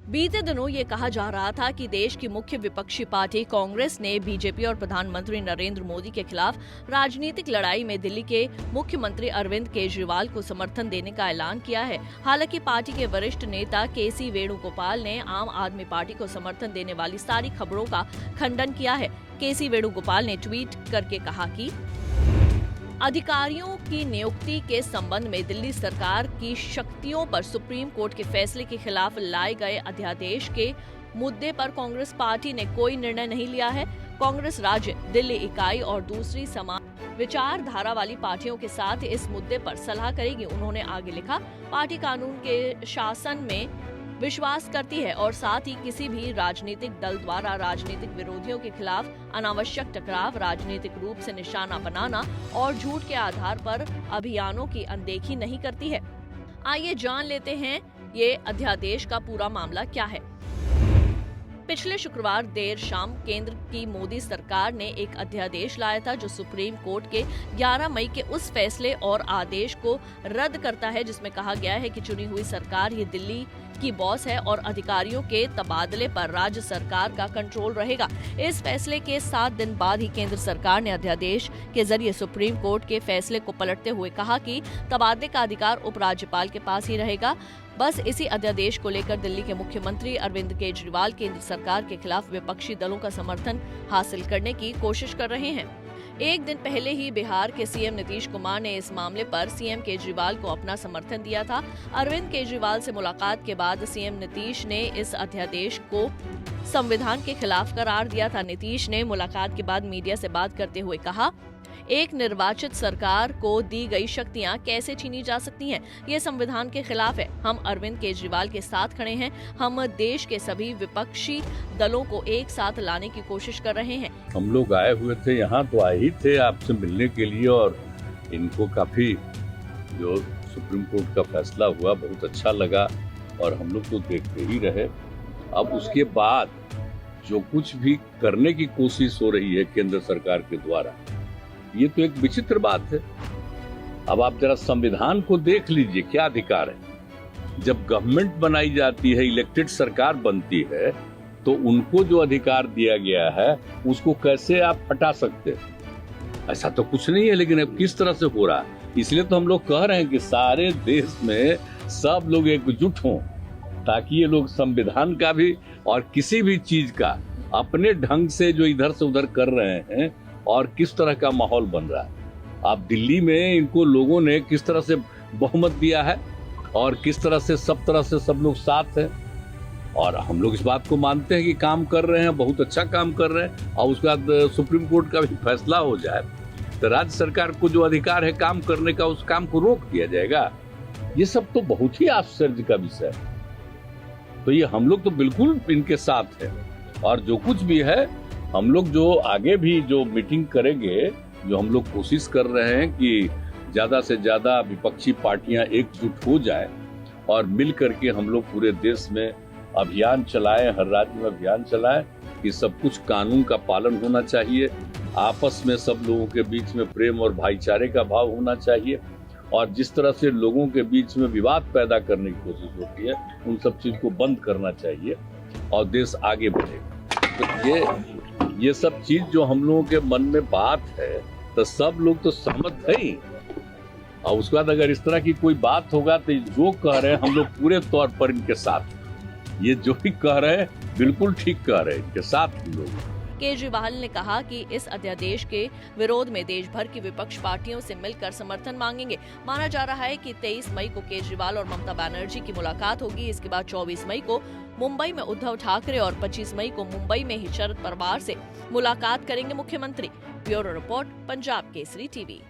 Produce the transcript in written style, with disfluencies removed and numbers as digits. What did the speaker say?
बीते दिनों ये कहा जा रहा था कि देश की मुख्य विपक्षी पार्टी कांग्रेस ने बीजेपी और प्रधानमंत्री नरेंद्र मोदी के खिलाफ राजनीतिक लड़ाई में दिल्ली के मुख्यमंत्री अरविंद केजरीवाल को समर्थन देने का ऐलान किया है। हालांकि पार्टी के वरिष्ठ नेता के.सी. वेणुगोपाल ने आम आदमी पार्टी को समर्थन देने वाली सारी खबरों का खंडन किया है। के.सी. वेणुगोपाल ने ट्वीट करके कहा कि अधिकारियों की नियुक्ति के संबंध में दिल्ली सरकार की शक्तियों पर सुप्रीम कोर्ट के फैसले के खिलाफ लाए गए अध्यादेश के मुद्दे पर कांग्रेस पार्टी ने कोई निर्णय नहीं लिया है। कांग्रेस राज्य दिल्ली इकाई और दूसरी समान विचारधारा वाली पार्टियों के साथ इस मुद्दे पर सलाह करेगी। उन्होंने आगे लिखा, पार्टी कानून के शासन में विश्वास करती है और साथ ही किसी भी राजनीतिक दल द्वारा राजनीतिक विरोधियों के खिलाफ अनावश्यक टकराव, राजनीतिक रूप से निशाना बनाना और झूठ के आधार पर अभियानों की अनदेखी नहीं करती है। आइए जान लेते हैं ये अध्यादेश का पूरा मामला क्या है। पिछले शुक्रवार देर शाम केंद्र की मोदी सरकार ने एक अध्यादेश लाया था जो सुप्रीम कोर्ट के 11 मई के उस फैसले और आदेश को रद्द करता है जिसमें कहा गया है कि चुनी हुई सरकार ये दिल्ली की बॉस है और अधिकारियों के तबादले पर राज्य सरकार का कंट्रोल रहेगा। इस फैसले के 7 दिन बाद ही केंद्र सरकार ने अध्यादेश के जरिए सुप्रीम कोर्ट के फैसले को पलटते हुए कहा कि तबादले का अधिकार उपराज्यपाल के पास ही रहेगा। बस इसी अध्यादेश को लेकर दिल्ली के मुख्यमंत्री अरविंद केजरीवाल केंद्र सरकार के खिलाफ विपक्षी दलों का समर्थन हासिल करने की कोशिश कर रहे हैं। एक दिन पहले ही बिहार के सीएम नीतीश कुमार ने इस मामले पर सीएम केजरीवाल को अपना समर्थन दिया था। अरविंद केजरीवाल से मुलाकात के बाद सीएम नीतीश ने इस अध्यादेश को संविधान के खिलाफ करार दिया था। नीतीश ने मुलाकात के बाद मीडिया से बात करते हुए कहा, एक निर्वाचित सरकार को दी गई शक्तियां कैसे छीनी जा सकती हैं? ये संविधान के खिलाफ है। हम अरविंद केजरीवाल के साथ खड़े हैं। हम देश के सभी विपक्षी दलों को एक साथ लाने की कोशिश कर रहे हैं। हम लोग आए हुए थे, यहाँ तो आए ही थे आपसे मिलने के लिए और इनको काफी जो सुप्रीम कोर्ट का फैसला हुआ बहुत अच्छा लगा और हम लोग तो देखते ही रहे। अब उसके बाद जो कुछ भी करने की कोशिश हो रही है केंद्र सरकार के द्वारा, ये तो एक विचित्र बात है। अब आप जरा संविधान को देख लीजिए, क्या अधिकार है। जब गवर्नमेंट बनाई जाती है, इलेक्टेड सरकार बनती है, तो उनको जो अधिकार दिया गया है उसको कैसे आप हटा सकते हैं? ऐसा तो कुछ नहीं है। लेकिन अब किस तरह से हो रहा है, इसलिए तो हम लोग कह रहे हैं कि सारे देश में सब लोग एकजुट हों ताकि ये लोग संविधान का भी और किसी भी चीज का अपने ढंग से जो इधर से उधर कर रहे हैं और किस तरह का माहौल बन रहा है। आप दिल्ली में इनको लोगों ने किस तरह से बहुमत दिया है और किस तरह से सब लोग साथ हैं और हम लोग इस बात को मानते हैं कि काम कर रहे हैं, बहुत अच्छा काम कर रहे हैं। और उसके बाद सुप्रीम कोर्ट का भी फैसला हो जाए तो राज्य सरकार को जो अधिकार है काम करने का, उस काम को रोक दिया जाएगा। ये सब तो बहुत ही आश्चर्य का विषय है। तो ये हम लोग तो बिल्कुल इनके साथ है और जो कुछ भी है हम लोग जो आगे भी जो मीटिंग करेंगे, जो हम लोग कोशिश कर रहे हैं कि ज्यादा से ज्यादा विपक्षी पार्टियां एकजुट हो जाए और मिल करके हम लोग पूरे देश में अभियान चलाएं, हर राज्य में अभियान चलाएं कि सब कुछ कानून का पालन होना चाहिए, आपस में सब लोगों के बीच में प्रेम और भाईचारे का भाव होना चाहिए और जिस तरह से लोगों के बीच में विवाद पैदा करने की कोशिश होती है उन सब चीज को बंद करना चाहिए और देश आगे बढ़ेगा। तो ये सब चीज जो हम लोगों के मन में बात है तो सब लोग तो सहमत है ही। और उसके बाद अगर इस तरह की कोई बात होगा तो जो कह रहे हैं हम लोग पूरे तौर पर इनके साथ, ये जो भी कह रहे हैं बिल्कुल ठीक कह रहे हैं, इनके साथ हम लोग। केजरीवाल ने कहा कि इस अध्यादेश के विरोध में देश भर की विपक्ष पार्टियों से मिलकर समर्थन मांगेंगे। माना जा रहा है कि 23 मई को केजरीवाल और ममता बनर्जी की मुलाकात होगी। इसके बाद 24 मई को मुंबई में उद्धव ठाकरे और 25 मई को मुंबई में ही शरद पवार से मुलाकात करेंगे मुख्यमंत्री। Bureau report, Punjab Kesari TV.